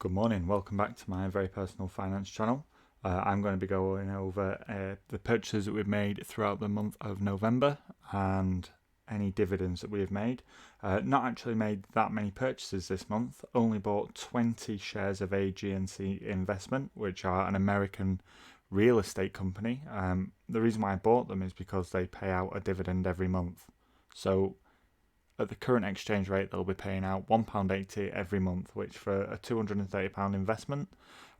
Good morning, welcome back to my very personal finance channel. I'm going to be going over the purchases that we've made throughout the month of November and any dividends that we have made. Not actually made that many purchases this month, only bought 20 shares of AGNC Investment, which are an American real estate company. The reason why I bought them is because they pay out a dividend every month. So at the current exchange rate, they'll be paying out £1.80 every month, which for a £230 investment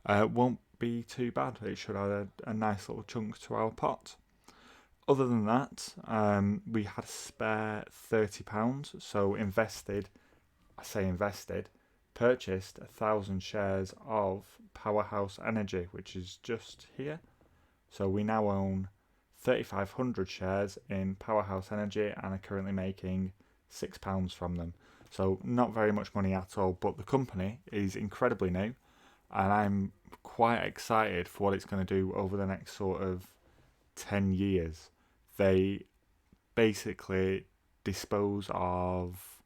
won't be too bad. It should add a nice little chunk to our pot. Other than that, we had a spare £30, so purchased 1,000 shares of Powerhouse Energy, which is just here. So we now own 3,500 shares in Powerhouse Energy and are currently making £6 from them. So not very much money at all, but the company is incredibly new and I'm quite excited for what it's going to do over the next sort of 10 years. They basically dispose of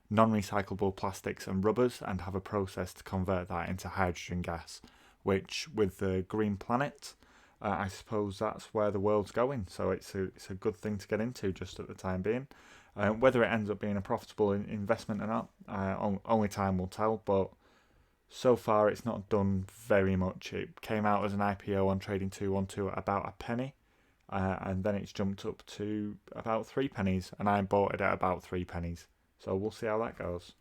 non-recyclable plastics and rubbers and have a process to convert that into hydrogen gas, which with the green planet, I suppose that's where the world's going. So it's a good thing to get into just at the time being. Whether it ends up being a profitable investment or not, only time will tell, but so far it's not done very much. It came out as an IPO on Trading 212 at about a penny, and then it's jumped up to about 3 pennies, and I bought it at about 3 pennies. So we'll see how that goes.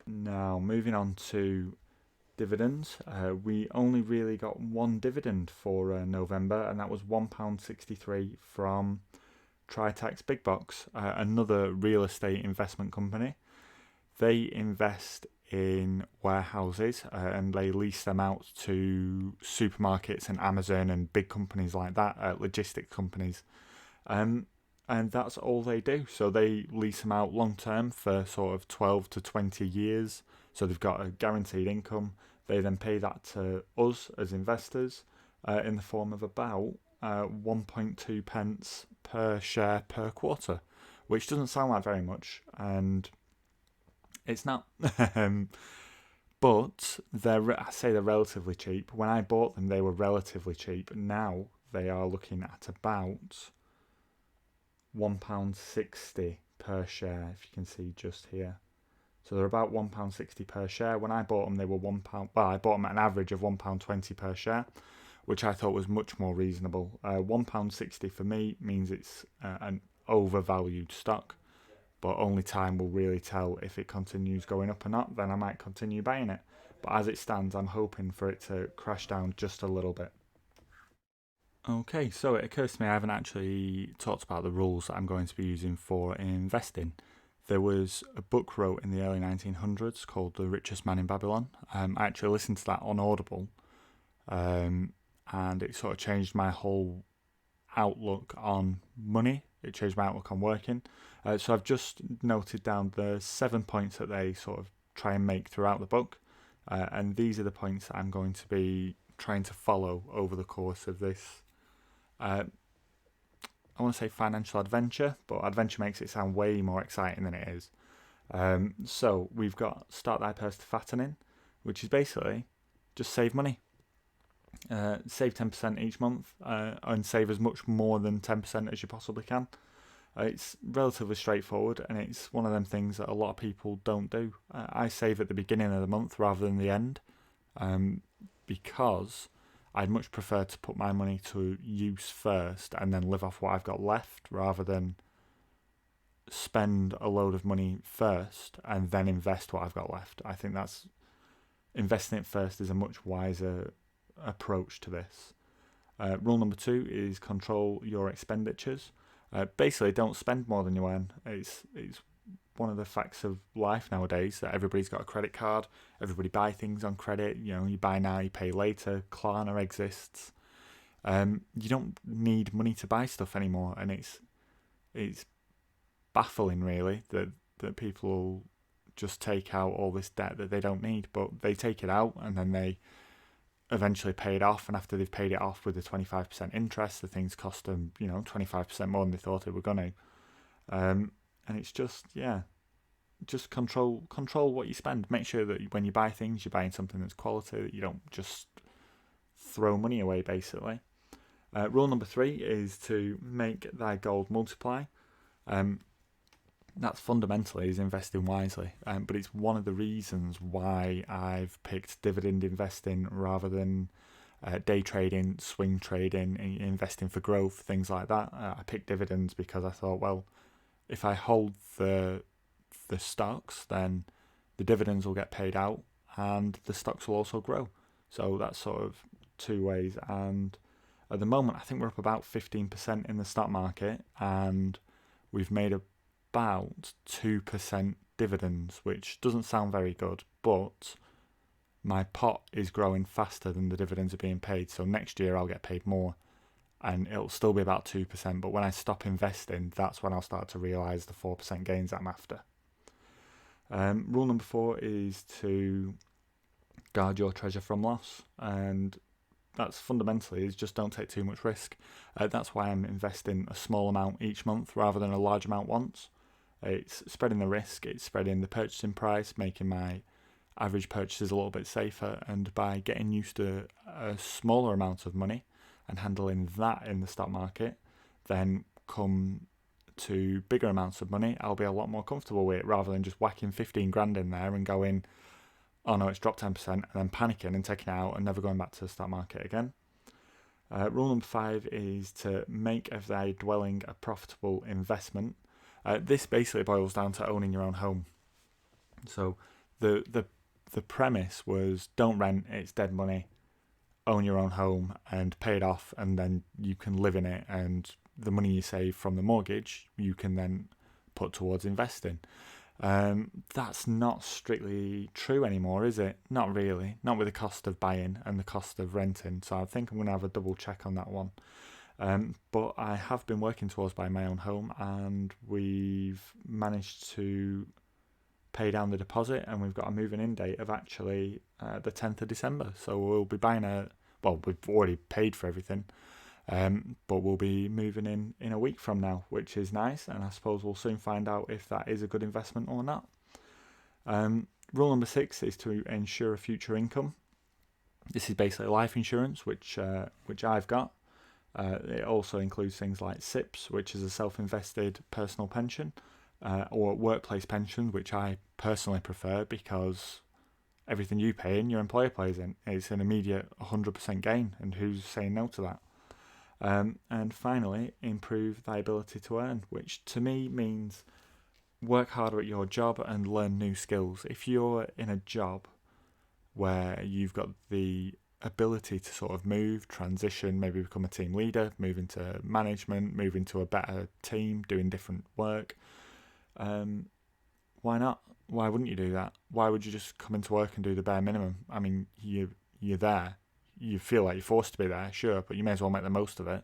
Now, moving on to dividends. We only really got one dividend for November, and that was £1.63 from Tritax BBOX, another real estate investment company. They invest in warehouses and they lease them out to supermarkets and Amazon and big companies like that, logistics companies. And that's all they do. So they lease them out long term for sort of 12 to 20 years. So they've got a guaranteed income. They then pay that to us as investors in the form of about 1.2 pence per share per quarter, which doesn't sound like very much, and it's not. But I say they're relatively cheap. When I bought them, they were relatively cheap. Now they are looking at about £1.60 per share, if you can see just here. So they're about £1.60 per share. When I bought them, they were £1. Well, I bought them at an average of £1.20 per share, which I thought was much more reasonable. £1.60 for me means it's an overvalued stock, but only time will really tell if it continues going up or not. Then I might continue buying it. But as it stands, I'm hoping for it to crash down just a little bit. Okay, so it occurs to me I haven't actually talked about the rules that I'm going to be using for investing. There was a book wrote in the early 1900s called The Richest Man in Babylon. I actually listened to that on Audible, and it sort of changed my whole outlook on money. It changed my outlook on working. So I've just noted down the 7 points that they sort of try and make throughout the book, and these are the points that I'm going to be trying to follow over the course of this. I want to say financial adventure, but adventure makes it sound way more exciting than it is. So we've got start thy purse to fattening, which is basically just save money. Save 10% each month and save as much more than 10% as you possibly can. It's relatively straightforward, and it's one of them things that a lot of people don't do. I save at the beginning of the month rather than the end, because I'd much prefer to put my money to use first and then live off what I've got left, rather than spend a load of money first and then invest what I've got left. I think that's investing it first is a much wiser approach to this. Rule number 2 is control your expenditures. Basically, don't spend more than you earn. It's one of the facts of life nowadays that everybody's got a credit card. Everybody buy things on credit. You know, you buy now, you pay later. Klarna exists. You don't need money to buy stuff anymore, and it's baffling really that people just take out all this debt that they don't need, but they take it out and then they eventually pay it off, and after they've paid it off with the 25% interest, the things cost them 25% more than they thought they were going to. And it's just, just control what you spend. Make sure that when you buy things, you're buying something that's quality, that you don't just throw money away, basically. Rule number 3 is to make thy gold multiply. That's fundamentally is investing wisely, but it's one of the reasons why I've picked dividend investing rather than day trading, swing trading, investing for growth, things like that. I picked dividends because I thought, well, if I hold the stocks, then the dividends will get paid out and the stocks will also grow. So that's sort of two ways. And at the moment, I think we're up about 15% in the stock market, and we've made about 2% dividends, which doesn't sound very good, but my pot is growing faster than the dividends are being paid. So next year I'll get paid more, and it'll still be about 2%. But when I stop investing, that's when I'll start to realise the 4% gains I'm after. Rule number 4 is to guard your treasure from loss, and that's fundamentally is just don't take too much risk. That's why I'm investing a small amount each month rather than a large amount once. It's spreading the risk, it's spreading the purchasing price, making my average purchases a little bit safer, and by getting used to a smaller amount of money and handling that in the stock market, then come to bigger amounts of money, I'll be a lot more comfortable with it, rather than just whacking 15 grand in there and going, oh no, it's dropped 10%, and then panicking and taking it out and never going back to the stock market again. Rule number 5 is to make of thy dwelling a profitable investment. This basically boils down to owning your own home. So the premise was don't rent, it's dead money. Own your own home and pay it off, and then you can live in it, and the money you save from the mortgage you can then put towards investing. That's not strictly true anymore, is it? Not really. Not with the cost of buying and the cost of renting. So I think I'm going to have a double check on that one. But I have been working towards buying my own home, and we've managed to pay down the deposit, and we've got a moving in date of actually the 10th of December. So we'll be buying we've already paid for everything. But we'll be moving in a week from now, which is nice, and I suppose we'll soon find out if that is a good investment or not. Rule number 6 is to ensure a future income. This is basically life insurance, which I've got. It also includes things like SIPs, which is a self-invested personal pension, or workplace pension, which I personally prefer because everything you pay in, your employer pays in. It's an immediate 100% gain, and who's saying no to that? And finally, improve thy ability to earn, which to me means work harder at your job and learn new skills. If you're in a job where you've got the ability to sort of move, transition, maybe become a team leader, move into management, move into a better team, doing different work, why not? Why wouldn't you do that? Why would you just come into work and do the bare minimum? I mean, you're there. You feel like you're forced to be there, sure, but you may as well make the most of it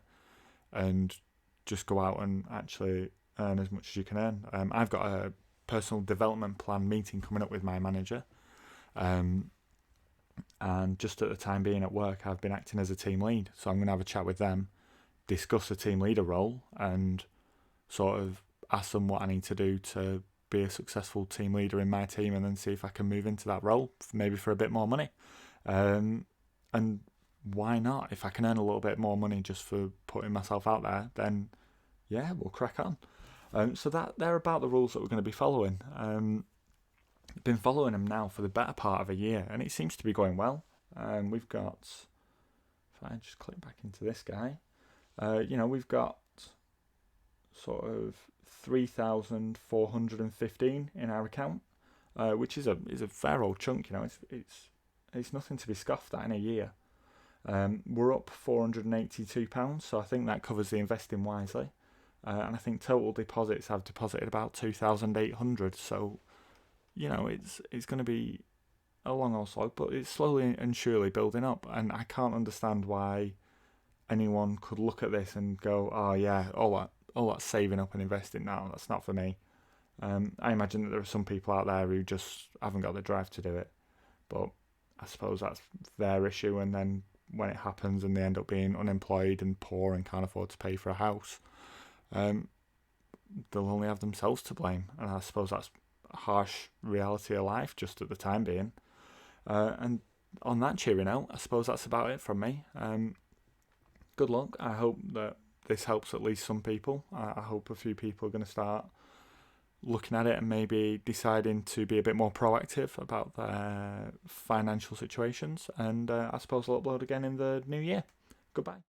and just go out and actually earn as much as you can earn. I've got a personal development plan meeting coming up with my manager, and just at the time being at work, I've been acting as a team lead, so I'm going to have a chat with them, discuss the team leader role, and sort of ask them what I need to do to be a successful team leader in my team, and then see if I can move into that role, maybe for a bit more money. And why not? If I can earn a little bit more money just for putting myself out there, then yeah, we'll crack on. So they're about the rules that we're going to be following. Been following them now for the better part of a year, and it seems to be going well. We've got, if I just click back into this guy, we've got sort of 3,415 in our account, which is a fair old chunk. It's nothing to be scoffed at in a year. We're up £482, so I think that covers the investing wisely. And I think total deposits have deposited about 2,800. So, it's going to be a long old slog, but it's slowly and surely building up. And I can't understand why anyone could look at this and go, "Oh yeah, all that saving up and investing now, that's not for me." I imagine that there are some people out there who just haven't got the drive to do it, but I suppose that's their issue, and then when it happens and they end up being unemployed and poor and can't afford to pay for a house, they'll only have themselves to blame. And I suppose that's harsh reality of life just at the time being. And on that cheery note, I suppose that's about it from me. Good luck. I hope that this helps at least some people. I hope a few people are going to start looking at it and maybe deciding to be a bit more proactive about their financial situations. And I suppose I'll upload again in the new year. Goodbye.